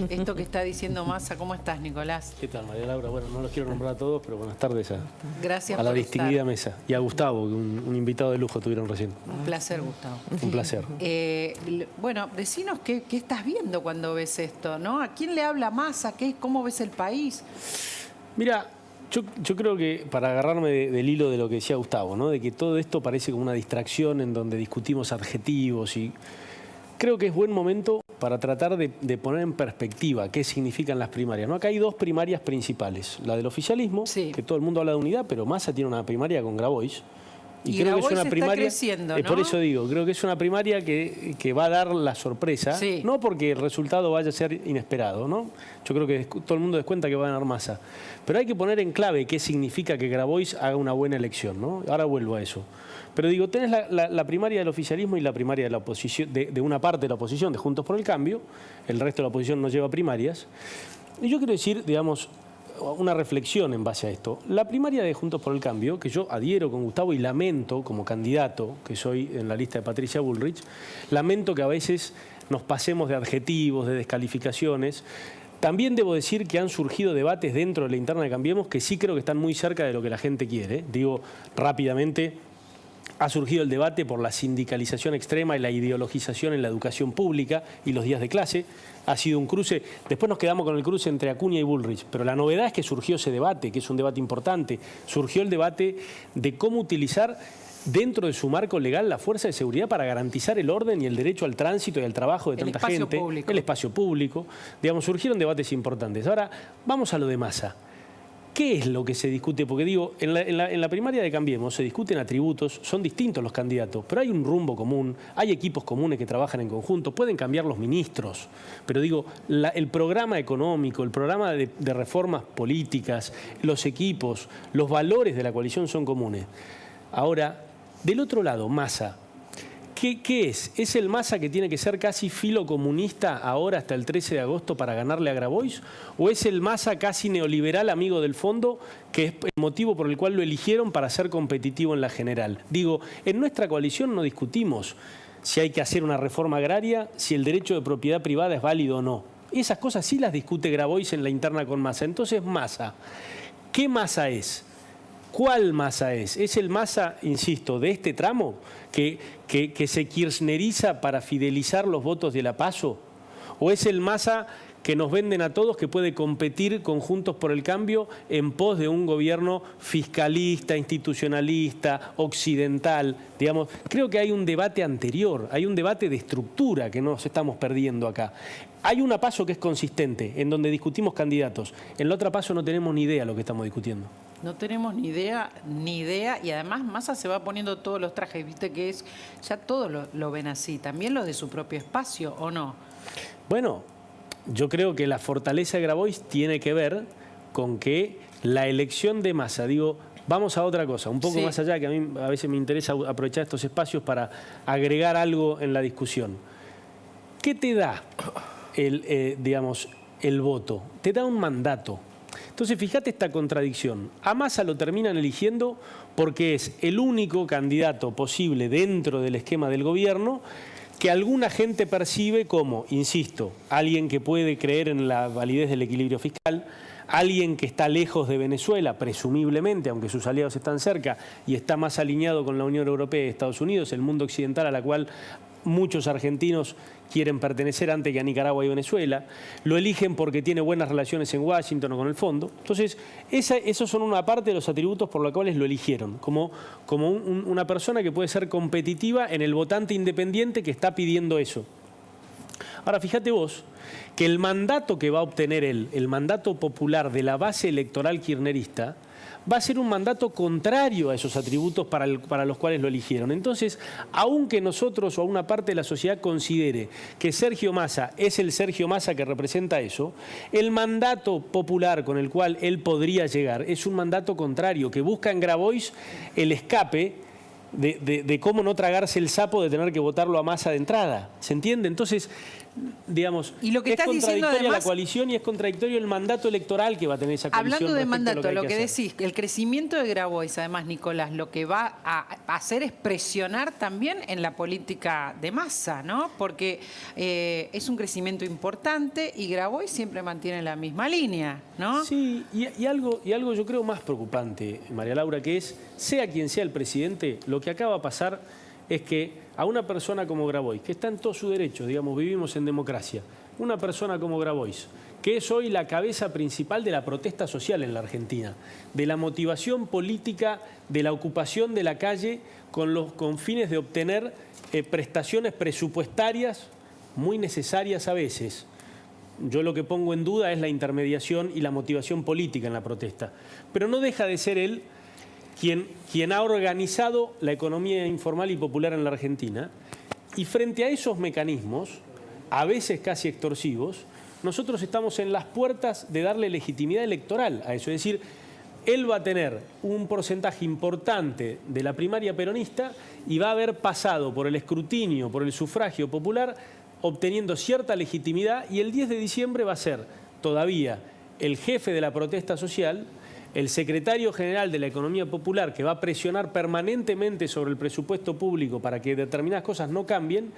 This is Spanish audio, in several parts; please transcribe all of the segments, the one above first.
Esto que está diciendo Massa. ¿Cómo estás, Nicolás? ¿Qué tal, María Laura? Bueno, no los quiero nombrar a todos, pero buenas tardes Gracias a la por distinguida estar. mesa. Y a Gustavo, que un invitado de lujo tuvieron recién. Un placer, Gustavo. Un placer. Bueno, decinos qué estás viendo cuando ves esto, ¿no? ¿A quién le habla Massa? ¿Cómo ves el país? Mira, yo creo que para agarrarme del hilo de lo que decía Gustavo, ¿no? De que todo esto parece como una distracción en donde discutimos adjetivos y creo que es buen momento para tratar de poner en perspectiva qué significan las primarias, ¿no? Acá hay dos primarias principales. La del oficialismo, sí, que todo el mundo habla de unidad, pero Massa tiene una primaria con Grabois. Y creo que es una está primaria, creciendo, ¿no? por eso digo, creo que es una primaria que va a dar la sorpresa, sí, no porque el resultado vaya a ser inesperado, ¿no? Yo creo que todo el mundo descuenta que va a ganar Massa. Pero hay que poner en clave qué significa que Grabois haga una buena elección, ¿no? Ahora vuelvo a eso. Pero digo, tenés la primaria del oficialismo y la primaria de la oposición, de una parte de la oposición, de Juntos por el Cambio. El resto de la oposición no lleva primarias. Y yo quiero decir, digamos, una reflexión en base a esto. La primaria de Juntos por el Cambio, que yo adhiero con Gustavo y lamento como candidato, que soy en la lista de Patricia Bullrich, lamento que a veces nos pasemos de adjetivos, de descalificaciones. También debo decir que han surgido debates dentro de la interna de Cambiemos que sí creo que están muy cerca de lo que la gente quiere. Digo rápidamente, ha surgido el debate por la sindicalización extrema y la ideologización en la educación pública y los días de clase. Ha sido un cruce, después nos quedamos con el cruce entre Acuña y Bullrich, pero la novedad es que surgió ese debate, que es un debate importante. Surgió el debate de cómo utilizar dentro de su marco legal la fuerza de seguridad para garantizar el orden y el derecho al tránsito y al trabajo de tanta gente. Público. El espacio público. Digamos, surgieron debates importantes. Ahora, vamos a lo de Massa. ¿Qué es lo que se discute? Porque digo, en la primaria de Cambiemos se discuten atributos, son distintos los candidatos, pero hay un rumbo común, hay equipos comunes que trabajan en conjunto, pueden cambiar los ministros, pero digo, el programa económico, el programa de reformas políticas, los equipos, los valores de la coalición son comunes. Ahora, del otro lado, Massa. ¿Qué es? ¿Es el Massa que tiene que ser casi filocomunista ahora hasta el 13 de agosto para ganarle a Grabois? ¿O es el Massa casi neoliberal amigo del fondo, que es el motivo por el cual lo eligieron para ser competitivo en la general? Digo, en nuestra coalición no discutimos si hay que hacer una reforma agraria, si el derecho de propiedad privada es válido o no. Esas cosas sí las discute Grabois en la interna con Massa. Entonces, Massa, ¿qué Massa es? ¿Cuál Massa es? ¿Es el Massa, insisto, de este tramo que se kirchneriza para fidelizar los votos de la PASO? ¿O es el Massa que nos venden a todos que puede competir con Juntos por el Cambio en pos de un gobierno fiscalista, institucionalista, occidental? Digamos, creo que hay un debate anterior, hay un debate de estructura que nos estamos perdiendo acá. Hay una PASO que es consistente, en donde discutimos candidatos. En la otra PASO no tenemos ni idea de lo que estamos discutiendo. No tenemos ni idea, y además Massa se va poniendo todos los trajes, viste que ya todos lo ven así, también los de su propio espacio, ¿o no? Bueno, yo creo que la fortaleza de Grabois tiene que ver con que la elección de Massa, digo, vamos a otra cosa, un poco más allá, que a mí a veces me interesa aprovechar estos espacios para agregar algo en la discusión. ¿Qué te da el voto? Te da un mandato. Entonces, fíjate esta contradicción. A Massa lo terminan eligiendo porque es el único candidato posible dentro del esquema del gobierno que alguna gente percibe como, insisto, alguien que puede creer en la validez del equilibrio fiscal, alguien que está lejos de Venezuela, presumiblemente, aunque sus aliados están cerca, y está más alineado con la Unión Europea y Estados Unidos, el mundo occidental a la cual muchos argentinos quieren pertenecer antes que a Nicaragua y Venezuela. Lo eligen porque tiene buenas relaciones en Washington o con el fondo. Entonces, esos son una parte de los atributos por los cuales lo eligieron, como una persona que puede ser competitiva en el votante independiente que está pidiendo eso. Ahora, fíjate vos que el mandato que va a obtener él, el mandato popular de la base electoral kirchnerista, va a ser un mandato contrario a esos atributos para los cuales lo eligieron. Entonces, aunque nosotros o una parte de la sociedad considere que Sergio Massa es el Sergio Massa que representa eso, el mandato popular con el cual él podría llegar es un mandato contrario, que busca en Grabois el escape de cómo no tragarse el sapo de tener que votarlo a Massa de entrada. ¿Se entiende? Entonces, digamos, Y lo que es estás diciendo, contradictoria además, la coalición y es contradictorio el mandato electoral que va a tener esa coalición. hablando de respecto a mandato, lo hay que hacer. decís, el crecimiento de Grabois, además, Nicolás, lo que va a hacer es presionar también en la política de Massa, ¿no? Porque es un crecimiento importante y Grabois siempre mantiene la misma línea, ¿no? Sí, y algo yo creo más preocupante, María Laura, que es, sea quien sea el presidente, lo que acaba de pasar es que a una persona como Grabois, que está en todo su derecho, digamos, vivimos en democracia, una persona como Grabois, que es hoy la cabeza principal de la protesta social en la Argentina, de la motivación política, de la ocupación de la calle con fines de obtener prestaciones presupuestarias muy necesarias a veces. Yo lo que pongo en duda es la intermediación y la motivación política en la protesta. Pero no deja de ser él quien ha organizado la economía informal y popular en la Argentina. Y frente a esos mecanismos, a veces casi extorsivos, nosotros estamos en las puertas de darle legitimidad electoral a eso. Es decir, él va a tener un porcentaje importante de la primaria peronista y va a haber pasado por el escrutinio, por el sufragio popular, obteniendo cierta legitimidad, y el 10 de diciembre va a ser todavía el jefe de la protesta social, el secretario general de la economía popular, que va a presionar permanentemente sobre el presupuesto público para que determinadas cosas no cambien,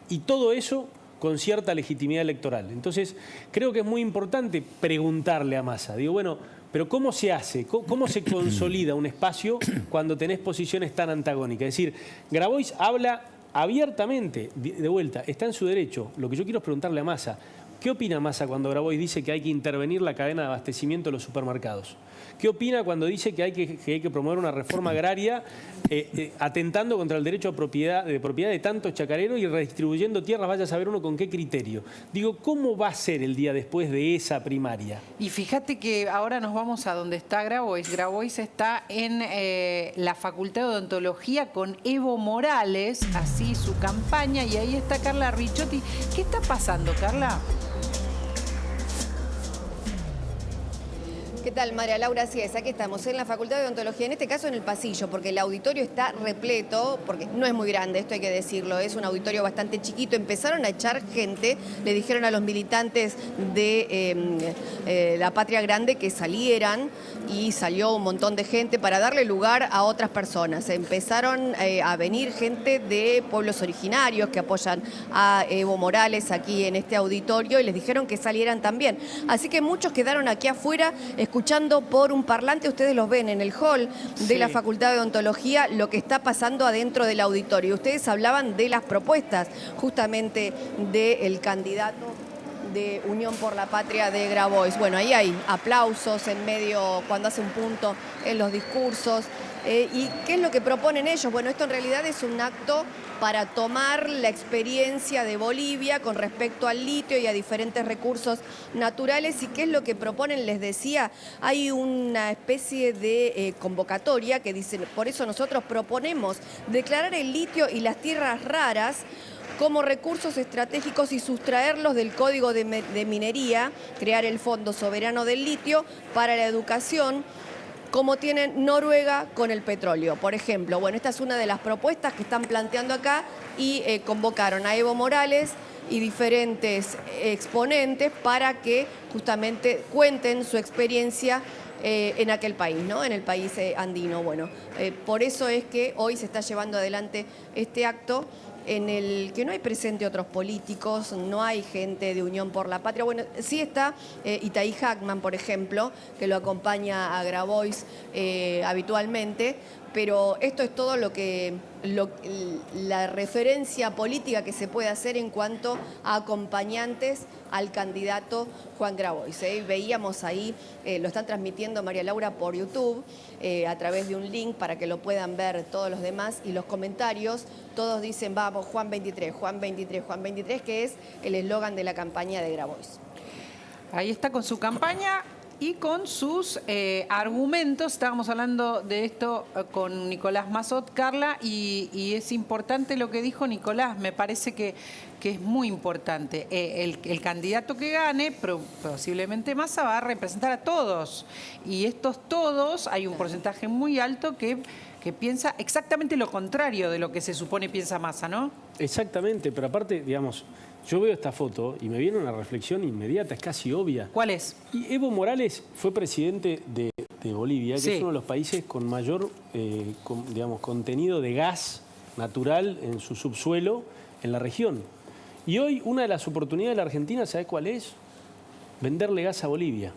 y todo eso con cierta legitimidad electoral. Entonces, creo que es muy importante preguntarle a Massa. Digo, bueno, pero ¿cómo se hace? ¿Cómo se consolida un espacio cuando tenés posiciones tan antagónicas? Es decir, Grabois habla abiertamente, de vuelta, está en su derecho. Lo que yo quiero es preguntarle a Massa, ¿qué opina Massa cuando Grabois dice que hay que intervenir la cadena de abastecimiento de los supermercados? ¿Qué opina cuando dice que hay que promover una reforma agraria atentando contra el derecho de propiedad de tantos chacareros y redistribuyendo tierras, vaya a saber uno con qué criterio? Digo, ¿cómo va a ser el día después de esa primaria? Y fíjate que ahora nos vamos a donde está Grabois. Grabois está en la Facultad de Odontología con Evo Morales, así su campaña, y ahí está Carla Ricciotti. ¿Qué está pasando, Carla? ¿Qué tal, María Laura? Así es, aquí estamos en la Facultad de Odontología, en este caso en el pasillo, porque el auditorio está repleto, porque no es muy grande, esto hay que decirlo, es un auditorio bastante chiquito. Empezaron a echar gente, le dijeron a los militantes de la Patria Grande que salieran, y salió un montón de gente para darle lugar a otras personas. Empezaron a venir gente de pueblos originarios que apoyan a Evo Morales aquí en este auditorio, y les dijeron que salieran también. Así que muchos quedaron aquí afuera escuchando por un parlante. Ustedes los ven en el hall de la Facultad de Odontología, lo que está pasando adentro del auditorio. Ustedes hablaban de las propuestas justamente del candidato de Unión por la Patria de Grabois. Bueno, ahí hay aplausos en medio, cuando hace un punto en los discursos. ¿Y qué es lo que proponen ellos? Bueno, esto en realidad es un acto para tomar la experiencia de Bolivia con respecto al litio y a diferentes recursos naturales. ¿Y qué es lo que proponen? Les decía, hay una especie de convocatoria que dice, por eso nosotros proponemos declarar el litio y las tierras raras como recursos estratégicos y sustraerlos del Código de Minería, crear el Fondo Soberano del Litio para la educación, como tienen Noruega con el petróleo, por ejemplo. Bueno, esta es una de las propuestas que están planteando acá, y convocaron a Evo Morales y diferentes exponentes para que justamente cuenten su experiencia en aquel país, ¿no? En el país andino. Bueno, por eso es que hoy se está llevando adelante este acto en el que no hay presente otros políticos, no hay gente de Unión por la Patria. Bueno, sí está Itaí Hackman, por ejemplo, que lo acompaña a Grabois habitualmente, pero esto es todo la referencia política que se puede hacer en cuanto a acompañantes al candidato Juan Grabois. Veíamos ahí, lo están transmitiendo, María Laura, por YouTube, a través de un link para que lo puedan ver todos los demás, y los comentarios, todos dicen, vamos, Juan 23, Juan 23, Juan 23, que es el eslogan de la campaña de Grabois. Ahí está con su campaña y con sus argumentos. Estábamos hablando de esto con Nicolás Massot, Carla, y es importante lo que dijo Nicolás. Me parece que es muy importante. El candidato que gane, posiblemente Massa, va a representar a todos. Y estos todos, hay un porcentaje muy alto que piensa exactamente lo contrario de lo que se supone piensa Massa, ¿no? Exactamente, pero aparte, digamos, yo veo esta foto y me viene una reflexión inmediata, es casi obvia. ¿Cuál es? Y Evo Morales fue presidente de Bolivia, que Sí. es uno de los países con mayor digamos, contenido de gas natural en su subsuelo en la región. Y hoy una de las oportunidades de la Argentina, ¿sabe cuál es? Venderle gas a Bolivia.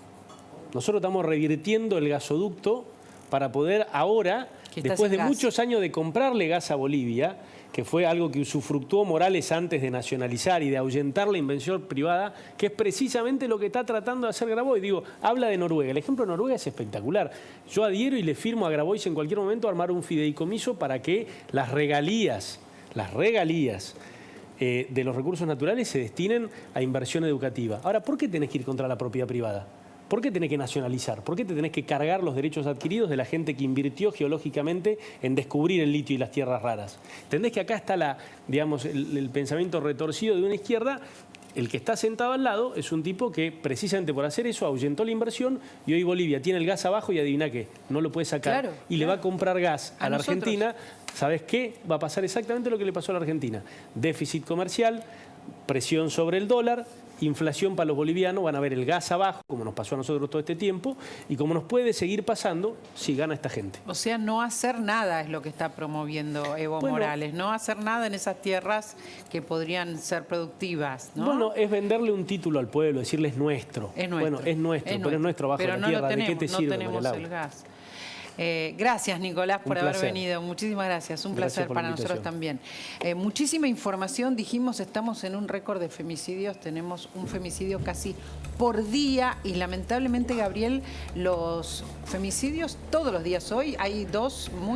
Nosotros estamos revirtiendo el gasoducto para poder ahora, Que está después sin de gas. muchos años de comprarle gas a Bolivia, que fue algo que usufructuó Morales antes de nacionalizar y de ahuyentar la inversión privada, que es precisamente lo que está tratando de hacer Grabois. Digo, habla de Noruega. El ejemplo de Noruega es espectacular. Yo adhiero y le firmo a Grabois en cualquier momento a armar un fideicomiso para que las regalías de los recursos naturales se destinen a inversión educativa. Ahora, ¿por qué tenés que ir contra la propiedad privada? ¿Por qué tenés que nacionalizar? ¿Por qué te tenés que cargar los derechos adquiridos de la gente que invirtió geológicamente en descubrir el litio y las tierras raras? ¿Entendés que acá está el pensamiento retorcido de una izquierda? El que está sentado al lado es un tipo que precisamente por hacer eso ahuyentó la inversión y hoy Bolivia tiene el gas abajo y adivina qué, no lo puede sacar. Claro, y le va a comprar gas a la nosotros. Argentina. ¿Sabes qué? Va a pasar exactamente lo que le pasó a la Argentina. Déficit comercial, presión sobre el dólar, inflación para los bolivianos, van a ver el gas abajo, como nos pasó a nosotros todo este tiempo, y como nos puede seguir pasando si gana esta gente. O sea, no hacer nada es lo que está promoviendo Evo Morales, no hacer nada en esas tierras que podrían ser productivas, ¿no? Bueno, es venderle un título al pueblo, decirle es nuestro. Es nuestro. Bueno, es nuestro, pero es nuestro bajo pero la no tierra. lo tenemos, ¿De qué te no sirve, tenemos María Laura? el gas. Gracias, Nicolás, por haber placer. venido. Muchísimas gracias. Un Gracias placer por la para nosotros invitación. también. Muchísima información. Dijimos, estamos en un récord de femicidios. Tenemos un femicidio casi por día. Y lamentablemente, Gabriel, los femicidios todos los días hoy, hay dos muy